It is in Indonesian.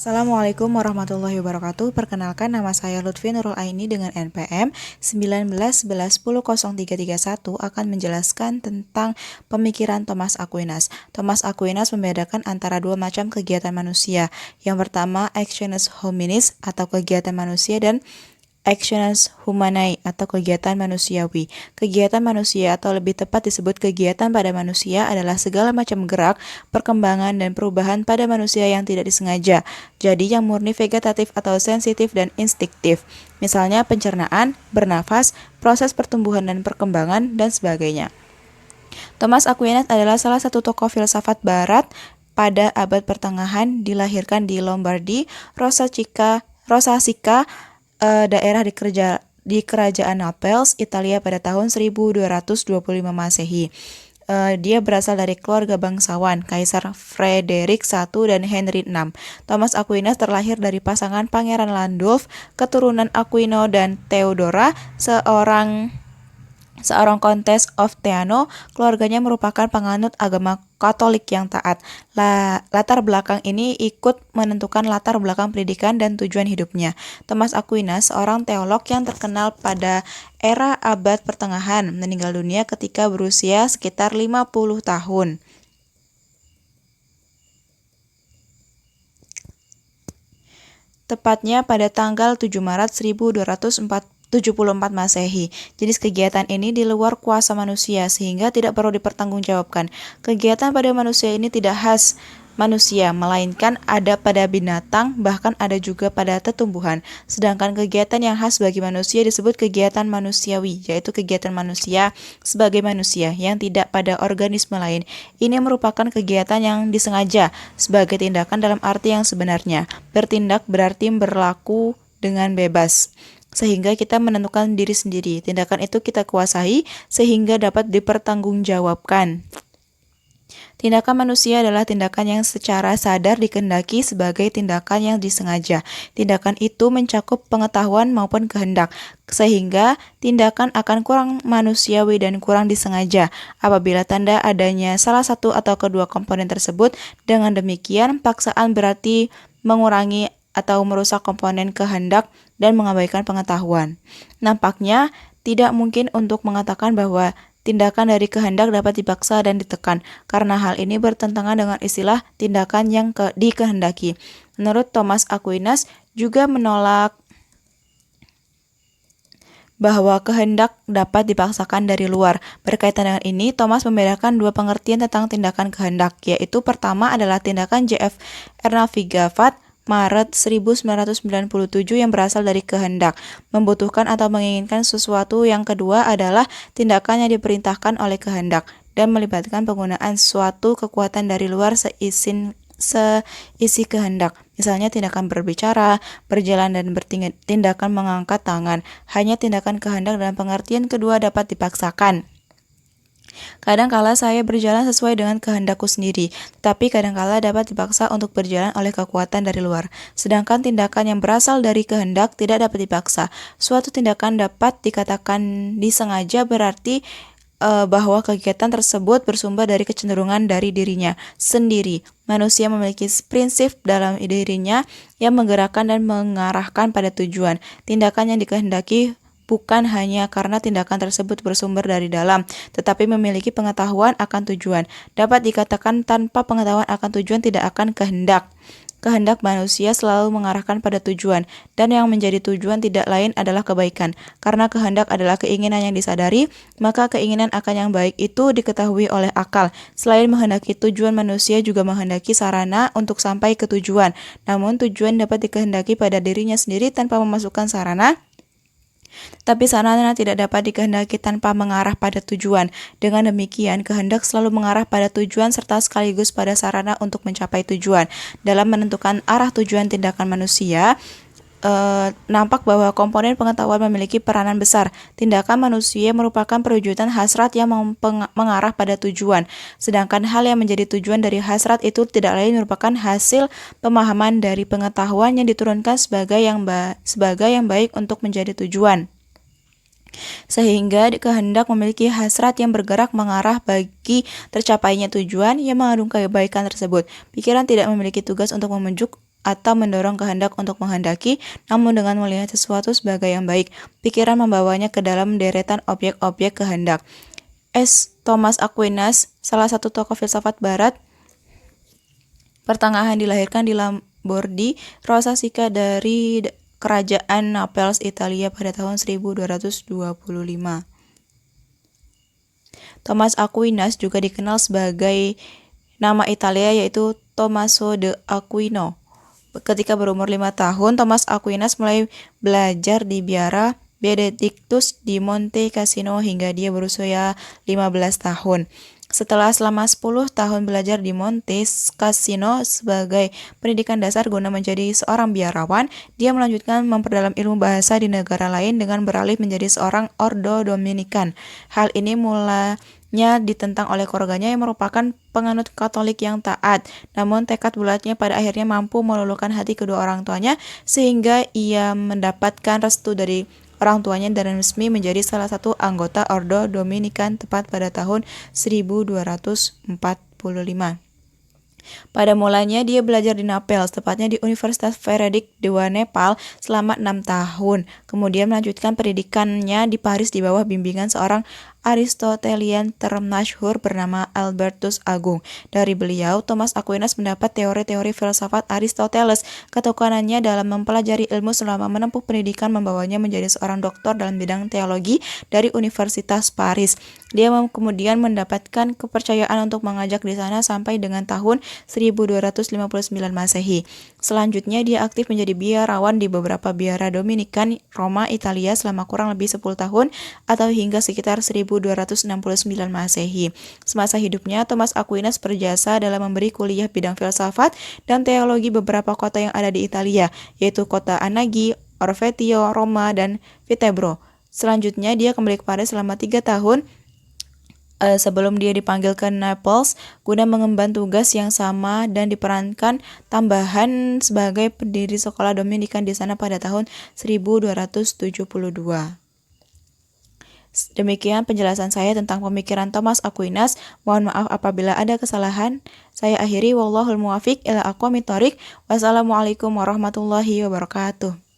Assalamualaikum warahmatullahi wabarakatuh. Perkenalkan, nama saya Lutfi Nurul Aini dengan NPM 1911100331 akan menjelaskan tentang pemikiran Thomas Aquinas. Thomas Aquinas membedakan antara dua macam kegiatan manusia. Yang pertama, actiones hominis atau kegiatan manusia, dan actiones humanae atau kegiatan manusiawi. Kegiatan manusia atau lebih tepat disebut kegiatan pada manusia adalah segala macam gerak, perkembangan, dan perubahan pada manusia yang tidak disengaja. Jadi yang murni vegetatif atau sensitif dan instiktif. Misalnya pencernaan, bernafas, proses pertumbuhan dan perkembangan, dan sebagainya. Thomas Aquinas adalah salah satu tokoh filsafat barat pada abad pertengahan, dilahirkan di Lombardi, Rosasika, daerah di kerajaan Naples, Italia pada tahun 1225 Masehi. Dia berasal dari keluarga bangsawan, Kaisar Frederick I dan Henry VI. Thomas Aquinas terlahir dari pasangan Pangeran Landulf, keturunan Aquino dan Theodora, seorang Kontes of Teano. Keluarganya merupakan penganut agama Katolik yang taat. Latar belakang ini ikut menentukan latar belakang pendidikan dan tujuan hidupnya. Thomas Aquinas, seorang teolog yang terkenal pada era abad pertengahan, meninggal dunia ketika berusia sekitar 50 tahun. Tepatnya pada tanggal 7 Maret 1274 Masehi. Jenis kegiatan ini di luar kuasa manusia sehingga tidak perlu dipertanggungjawabkan. Kegiatan pada manusia ini tidak khas manusia, melainkan ada pada binatang, bahkan ada juga pada tumbuhan. Sedangkan kegiatan yang khas bagi manusia disebut kegiatan manusiawi, yaitu kegiatan manusia sebagai manusia yang tidak pada organisme lain. Ini merupakan kegiatan yang disengaja sebagai tindakan dalam arti yang sebenarnya. Bertindak berarti berlaku dengan bebas, sehingga kita menentukan diri sendiri. Tindakan itu kita kuasai sehingga dapat dipertanggungjawabkan. Tindakan manusia adalah tindakan yang secara sadar dikehendaki sebagai tindakan yang disengaja. Tindakan itu mencakup pengetahuan maupun kehendak, sehingga tindakan akan kurang manusiawi dan kurang disengaja apabila tanda adanya salah satu atau kedua komponen tersebut. Dengan demikian, paksaan berarti mengurangi atau merusak komponen kehendak dan mengabaikan pengetahuan. Nampaknya tidak mungkin untuk mengatakan bahwa tindakan dari kehendak dapat dipaksa dan ditekan, karena hal ini bertentangan dengan istilah tindakan yang dikehendaki. Menurut Thomas Aquinas juga menolak bahwa kehendak dapat dipaksakan dari luar. Berkaitan dengan ini, Thomas membedakan dua pengertian tentang tindakan kehendak, yaitu pertama adalah tindakan J.F. Ernavigafat Maret 1997 yang berasal dari kehendak, membutuhkan atau menginginkan sesuatu. Yang kedua adalah tindakan yang diperintahkan oleh kehendak dan melibatkan penggunaan suatu kekuatan dari luar seisi kehendak. Misalnya tindakan berbicara, berjalan, dan tindakan mengangkat tangan. Hanya tindakan kehendak dalam pengertian kedua dapat dipaksakan. Kadangkala saya berjalan sesuai dengan kehendakku sendiri, tetapi kadangkala dapat dipaksa untuk berjalan oleh kekuatan dari luar. Sedangkan tindakan yang berasal dari kehendak tidak dapat dipaksa. Suatu tindakan dapat dikatakan disengaja berarti bahwa kegiatan tersebut bersumber dari kecenderungan dari dirinya sendiri. Manusia memiliki prinsip dalam dirinya yang menggerakkan dan mengarahkan pada tujuan. Tindakan yang dikehendaki bukan hanya karena tindakan tersebut bersumber dari dalam, tetapi memiliki pengetahuan akan tujuan. Dapat dikatakan tanpa pengetahuan akan tujuan tidak akan kehendak. Kehendak manusia selalu mengarahkan pada tujuan, dan yang menjadi tujuan tidak lain adalah kebaikan. Karena kehendak adalah keinginan yang disadari, maka keinginan akan yang baik itu diketahui oleh akal. Selain menghendaki tujuan, manusia juga menghendaki sarana untuk sampai ke tujuan. Namun tujuan dapat dikehendaki pada dirinya sendiri tanpa memasukkan sarana, tapi sarana tidak dapat dikehendaki tanpa mengarah pada tujuan. Dengan demikian, kehendak selalu mengarah pada tujuan serta sekaligus pada sarana untuk mencapai tujuan. Dalam menentukan arah tujuan tindakan manusia, nampak bahwa komponen pengetahuan memiliki peranan besar. Tindakan manusia merupakan perwujudan hasrat yang mengarah pada tujuan, sedangkan hal yang menjadi tujuan dari hasrat itu tidak lain merupakan hasil pemahaman dari pengetahuan yang diturunkan sebagai yang baik untuk menjadi tujuan. Sehingga kehendak memiliki hasrat yang bergerak mengarah bagi tercapainya tujuan yang mengandung kebaikan tersebut. Pikiran tidak memiliki tugas untuk atau mendorong kehendak untuk menghendaki, namun dengan melihat sesuatu sebagai yang baik. Pikiran membawanya ke dalam deretan objek-objek kehendak. Thomas Aquinas, salah satu tokoh filsafat barat, pertengahan dilahirkan di Lambordi, Rosasika dari Kerajaan Naples, Italia pada tahun 1225. Thomas Aquinas juga dikenal sebagai nama Italia yaitu Tommaso de Aquino. Ketika berumur 5 tahun, Thomas Aquinas mulai belajar di biara Benedictus di Monte Cassino hingga dia berusia 15 tahun. Selama 10 tahun belajar di Monte Cassino sebagai pendidikan dasar guna menjadi seorang biarawan, dia melanjutkan memperdalam ilmu bahasa di negara lain dengan beralih menjadi seorang ordo Dominikan. Hal ini mulanya ditentang oleh keluarganya yang merupakan penganut Katolik yang taat. Namun tekad bulatnya pada akhirnya mampu meluluhkan hati kedua orang tuanya sehingga ia mendapatkan restu dari orang tuanya dan resmi menjadi salah satu anggota Ordo Dominikan tepat pada tahun 1245. Pada mulanya dia belajar di Naples, tepatnya di Universitas Frederick II Nepal selama 6 tahun. Kemudian melanjutkan pendidikannya di Paris di bawah bimbingan seorang Aristotelian termasyhur bernama Albertus Agung. Dari beliau, Thomas Aquinas mendapat teori-teori filsafat Aristoteles. Ketekunannya dalam mempelajari ilmu selama menempuh pendidikan membawanya menjadi seorang doktor dalam bidang teologi dari Universitas Paris. Dia kemudian mendapatkan kepercayaan untuk mengajak di sana sampai dengan tahun 1259 Masehi. Selanjutnya dia aktif menjadi biarawan di beberapa biara Dominikan Roma, Italia selama kurang lebih 10 tahun atau hingga sekitar 1269 Masehi. Semasa hidupnya, Thomas Aquinas berjasa dalam memberi kuliah bidang filsafat dan teologi beberapa kota yang ada di Italia, yaitu kota Anagni, Orvieto, Roma, dan Viterbo. Selanjutnya dia kembali ke Paris selama 3 tahun sebelum dia dipanggil ke Naples guna mengemban tugas yang sama dan diperankan tambahan sebagai pendiri sekolah Dominikan di sana pada tahun 1272. Demikian penjelasan saya tentang pemikiran Thomas Aquinas. Mohon maaf apabila ada kesalahan. Saya akhiri, wallahul muwaffiq ila aqwamit thoriq. Wassalamualaikum warahmatullahi wabarakatuh.